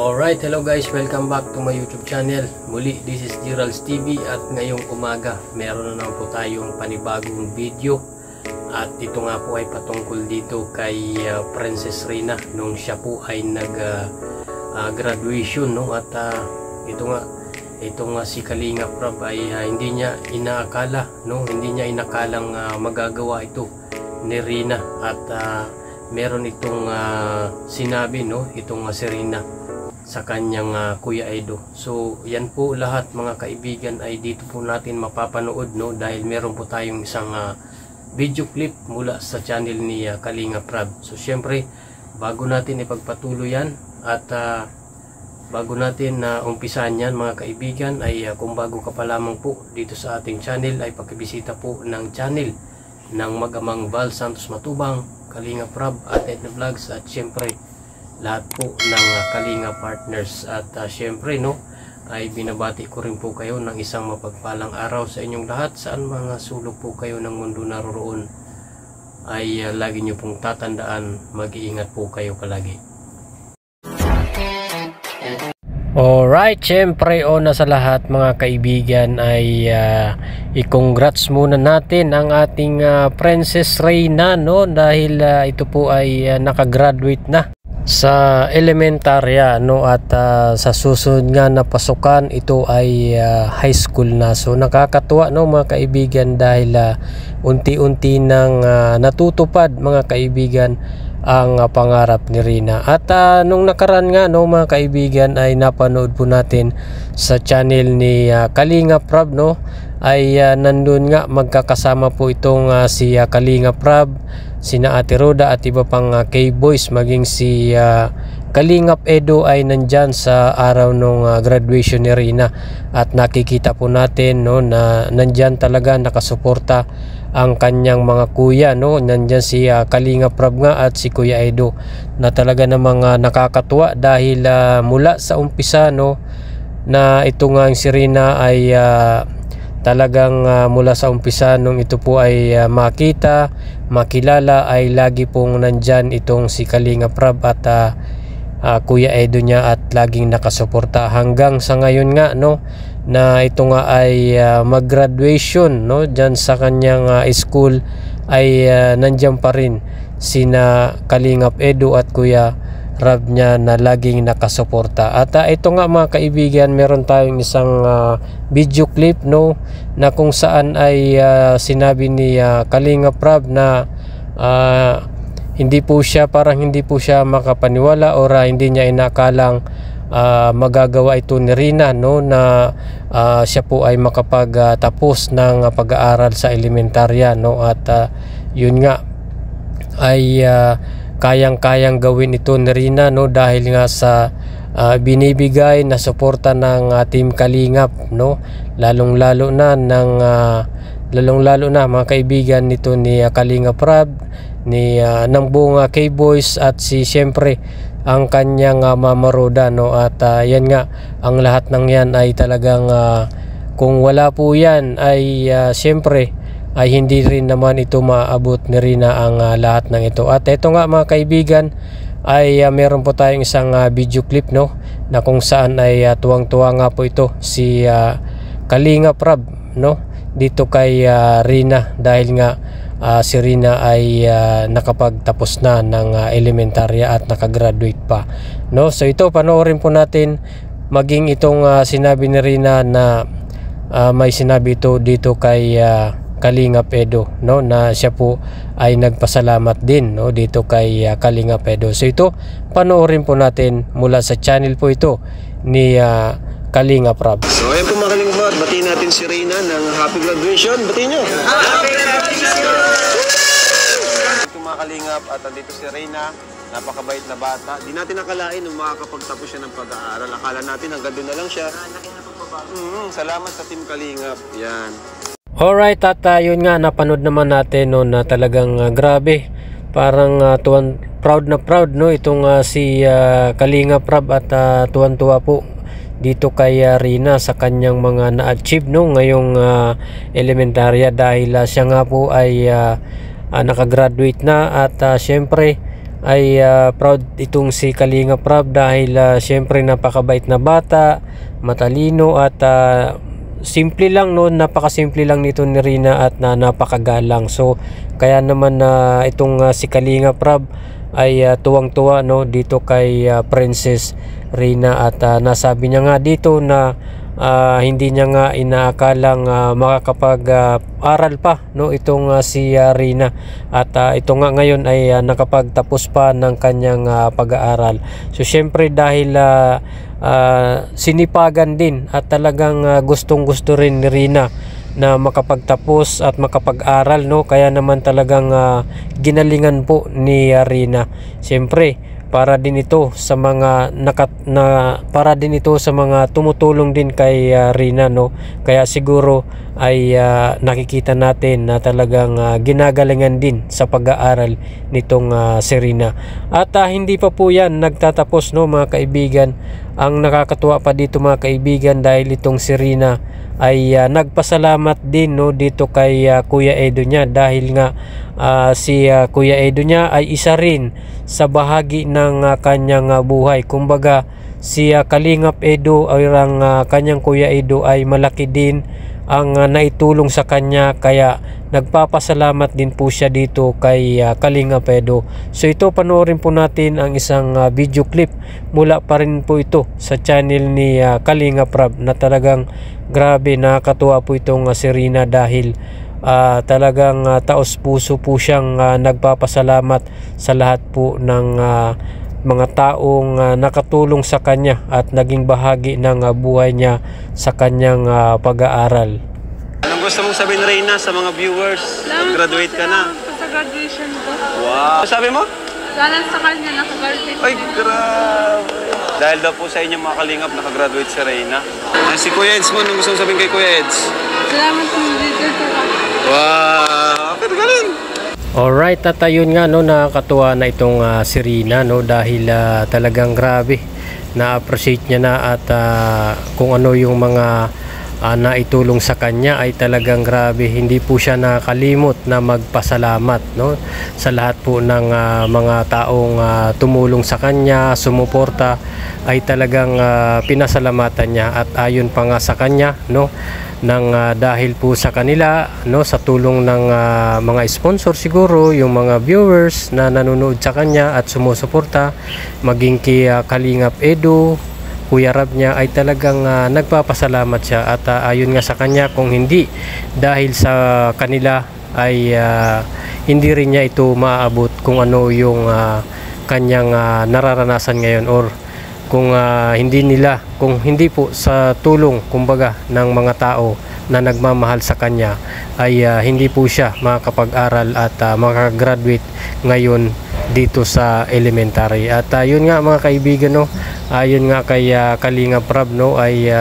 Alright, hello guys, welcome back to my YouTube channel. Muli, this is Gerald's TV at ngayong umaga meron na naman po tayong panibagong video. At ito nga po ay patungkol dito kay Princess Rina nung siya po ay graduation, no? At ito nga si Kalinga Prab ay hindi niya inaakala, no? Hindi niya inakalang magagawa ito ni Rina at meron itong sinabi, no? Itong si Rina sa kanyang Kuya Edo. So yan po lahat mga kaibigan ay dito po natin mapapanood, no? Dahil meron po tayong isang video clip mula sa channel ni Kalinga Prab. So syempre bago natin ipagpatuloy yan at bago natin umpisan yan mga kaibigan ay kung bago ka pa lamang po dito sa ating channel ay pakibisita po ng channel ng Mag-amang Val Santos Matubang, Kalinga Prab at Edna Vlogs at syempre lahat po ng Kalinga Partners. At syempre, no, ay binabati ko rin po kayo ng isang mapagpalang araw sa inyong lahat. Saan mga sulok po kayo ng mundo naroroon ay lagi nyo pong tatandaan, mag-iingat po kayo palagi. Alright, syempre una sa lahat mga kaibigan ay i-congrats muna natin ang ating Princess Rina, no, dahil ito po ay nakagraduate na sa elementarya, no, at sa susunod nga na pasukan ito ay high school na. So nakakatuwa, no mga kaibigan, dahil unti-unti nang natutupad mga kaibigan ang pangarap ni Rina. At nung nakaraan nga, no mga kaibigan, ay napanood po natin sa channel ni Kalinga Prab, no, ay nandun nga magkakasama po itong si Kalinga Prab, sina Ate Roda at iba pang K-Boys, maging si Kalingap Edo ay nandyan sa araw nung graduation ni Rina. At nakikita po natin, no, na nandyan talaga nakasuporta ang kanyang mga kuya, no. Nandyan si Kalinga Prab nga at si Kuya Edo na talaga namang nakakatuwa dahil mula sa umpisa, no, na ito nga si Rina ay talagang mula sa umpisa nung ito po ay makita, makilala, ay lagi pong nandyan itong si Kalinga Prab at Kuya Edo niya at laging nakasuporta hanggang sa ngayon nga, no, na ito nga ay mag-graduation, no, dyan sa kanyang school ay nandyan pa rin sina Kalingap Edo at Kuya Rab niya na laging nakasuporta. At ito nga mga kaibigan, meron tayong isang video clip, no, na kung saan ay sinabi ni Kalinga Prab na hindi po siya makapaniwala or hindi niya inakalang magagawa ito ni Rina, no, na siya po ay makapagtapos ng pag-aaral sa elementarya, no. At yun nga ay kayang-kayang gawin ito ni Rina, no, dahil nga sa binibigay na suporta ng Team Kalingap, no, lalong-lalo na mga kaibigan nito ni Kalinga Prab, ni ng buong K-Boys at syempre ang kanyang Mama Roda, no. At yan nga, ang lahat ng yan ay talagang kung wala po yan ay syempre ay hindi rin naman ito maabot ni Rina ang lahat ng ito. At ito nga mga kaibigan ay meron po tayong isang video clip, no, na kung saan ay tuwang-tuwa nga po ito si Kalinga Prab, no, dito kay Rina dahil nga si Rina ay nakapagtapos na ng elementarya at nakagraduate pa, no. So ito panoorin po natin, maging itong sinabi ni Rina na may sinabi ito dito kay Kalingap Edo, no, na siya po ay nagpasalamat din, no, dito kay Kalingap Edo. So ito panoorin po natin mula sa channel po ito ni Kalinga Prab. So ayan po mga Kalinga Prab, batiin natin si Rina ng happy graduation. Batiin nyo! Happy graduation! Ito mga Kalingap, at dito si Rina, napakabait na bata. Di natin nakalain nung makakapagtapos siya ng pag-aaral. Akala natin hanggang doon na lang siya. Salamat sa Team Kalingap. Yan. Alright, at yun nga, napanood naman natin, no, na talagang grabe, parang proud na proud, no, itong si Kalinga Prab at tuwan-tuwa po dito kay Rina sa kanyang mga na-achieve, no, ngayong elementarya dahil siya nga po ay nakagraduate na at syempre ay proud itong si Kalingap Rab dahil syempre napakabait na bata, matalino at simple lang, no, napakasimple lang nito ni Rina at napakagalang. So kaya naman itong si Kalingap Rab ay tuwang-tuwa, no, dito kay Princess Rina at nasabi niya nga dito na hindi niya nga inaakalang makakapag-aral pa, no, itong si Rina at ito nga ngayon ay nakapagtapos pa ng kanyang pag-aaral. So syempre dahil sinipagan din at talagang gustong-gusto rin ni Rina na makapagtapos at makapag-aral, no, kaya naman talagang ginalingan po ni Rina. Syempre para din ito sa mga para din ito sa mga tumutulong din kay Rina, no, kaya siguro ay nakikita natin na talagang ginagalingan din sa pag-aaral nitong si Rina. At hindi pa po yan nagtatapos, no, mga kaibigan. Ang nakakatuwa pa dito, mga kaibigan, dahil itong si Rina ay nagpasalamat din, no, dito kay Kuya Edo niya dahil nga si Kuya Edo niya ay isa rin sa bahagi ng kanyang buhay. Kumbaga si Kalingap Edo ay kanyang Kuya Edo ay malaki din ang naitulong sa kanya, kaya nagpapasalamat din po siya dito kay Kalingap Edo. So ito, panoorin po natin ang isang video clip mula pa rin po ito sa channel ni Kalingap Rab na talagang grabe, nakakatuwa po itong si Rina dahil talagang taos puso po siyang nagpapasalamat sa lahat po ng mga taong nakatulong sa kanya at naging bahagi ng buhay niya sa kanyang pag-aaral. Anong gusto mong sabihin, Reyna, sa mga viewers? Graduate ka na. Sa graduation ko. Wow! Ano sabi mo? Galang sa kanya, nakagraduate. Ay, grabe! Dahil daw po sa inyo mga kalingap, nakagraduate si Reyna. Si Kuya Eds mo, anong gusto mong sabihin kay Kuya Eds? Salamat po dito sa Wow! Galing! Alright, at ayun nga, no, nakakatuwa na itong si Rina, no, dahil talagang grabe na-appreciate niya na at kung ano yung mga naitulong sa kanya ay talagang grabe. Hindi po siya nakalimot na magpasalamat, no, sa lahat po ng mga taong tumulong sa kanya, sumuporta, ay talagang pinasalamatan niya at ayon pa nga sa kanya, no, dahil po sa kanila, no, sa tulong ng mga sponsor siguro, yung mga viewers na nanonood sa kanya at sumusuporta, maging kay Kalingap Edo, Kuya Rab niya, ay talagang nagpapasalamat siya at ayon nga sa kanya, kung hindi dahil sa kanila ay hindi rin niya ito maaabot kung ano yung kanyang nararanasan ngayon, or kung hindi po sa tulong kumbaga ng mga tao na nagmamahal sa kanya ay hindi po siya makakapag-aral at makagraduate ngayon dito sa elementary. At yun nga mga kaibigan, no, ayun nga kay Kalingap Rab, no, ay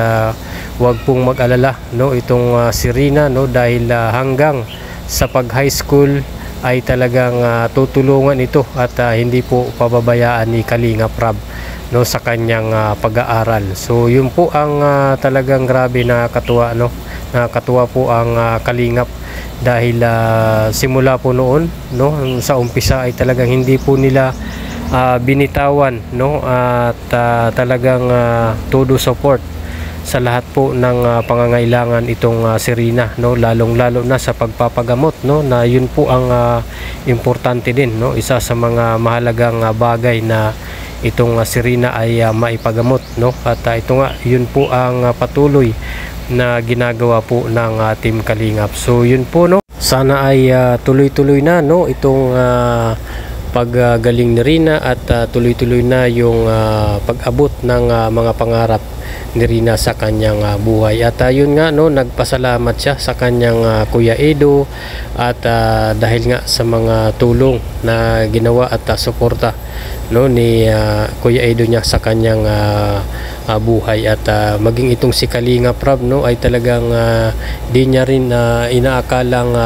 wag pong mag-alala, no, itong si Rina, no, dahil hanggang sa pag high school ay talagang tutulungan ito at hindi po pababayaan ni Kalingap Rab, no, sa kanyang pag-aaral. So yun po ang talagang grabe, nakakatuwa, no, nakakatuwa po ang Kalingap dahil simula po noon, no, sa umpisa ay talagang hindi po nila binitawan, no, at talagang todo support sa lahat po ng pangangailangan itong si Rina, no, lalong-lalo na sa pagpapagamot, no, na yun po ang importante din, no, isa sa mga mahalagang bagay na itong si Rina ay maipagamot, no, at ito nga, yun po ang patuloy na ginagawa po ng Team Kalingap. So yun po, no, sana ay tuloy-tuloy na, no, itong paggaling ni Rina at tuloy-tuloy na yung pag-abot ng mga pangarap ni Rina sa kanyang buhay. At yun nga, no, nagpasalamat siya sa kanyang Kuya Edo at dahil nga sa mga tulong na ginawa at suporta, no, ni Kuya Edo niya sa kanyang buhay. At maging itong si Kalingap Rab, no, ay talagang di niya rin inaakalang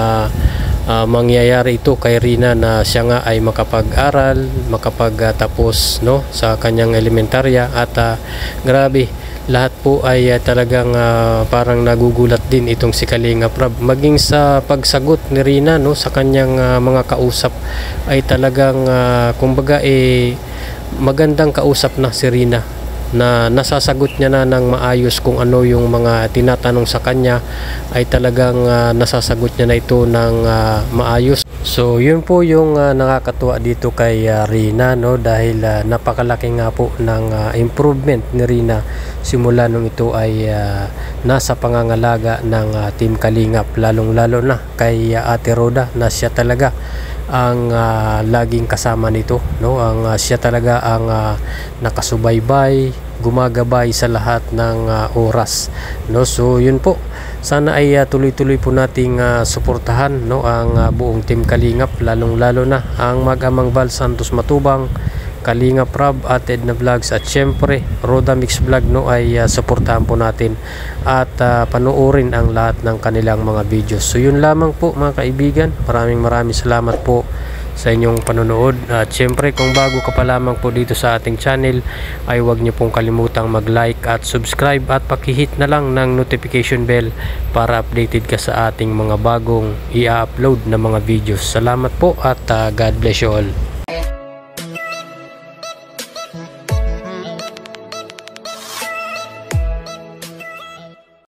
mangyayari ito kay Rina na siya nga ay makapag-aral, makapagtapos, no, sa kanyang elementarya. At grabe, lahat po ay talagang parang nagugulat din itong si Kalingap Rab. Maging sa pagsagot ni Rina, no, sa kanyang mga kausap ay talagang kumbaga magandang kausap na si Rina, na nasasagot niya na ng maayos kung ano yung mga tinatanong sa kanya, ay talagang nasasagot niya na ito ng maayos. So yun po yung nakakatuwa dito kay Rina, no, dahil napakalaki nga po ng improvement ni Rina simula nung ito ay nasa pangangalaga ng Team Kalingap, lalong lalo na kay Ate Roda, na siya talaga ang laging kasama nito, no, ang siya talaga ang nakasubaybay, gumagabay sa lahat ng oras, no. So yun po, sana ay tuloy-tuloy po nating suportahan, no, ang buong Team Kalingap, lalong lalo na ang mag-amang Val Santos Matubang, Kalingap Rab, Ate Edna Vlogs, at syempre Roda Mix Vlog, no, ay suportahan po natin at panoorin ang lahat ng kanilang mga videos. So yun lamang po mga kaibigan, maraming salamat po sa inyong panonood. At syempre kung bago ka pa lamang po dito sa ating channel, ay huwag niyo pong kalimutang mag-like at subscribe at pakihit na lang ng notification bell para updated ka sa ating mga bagong i-upload na mga videos. Salamat po at God bless you all.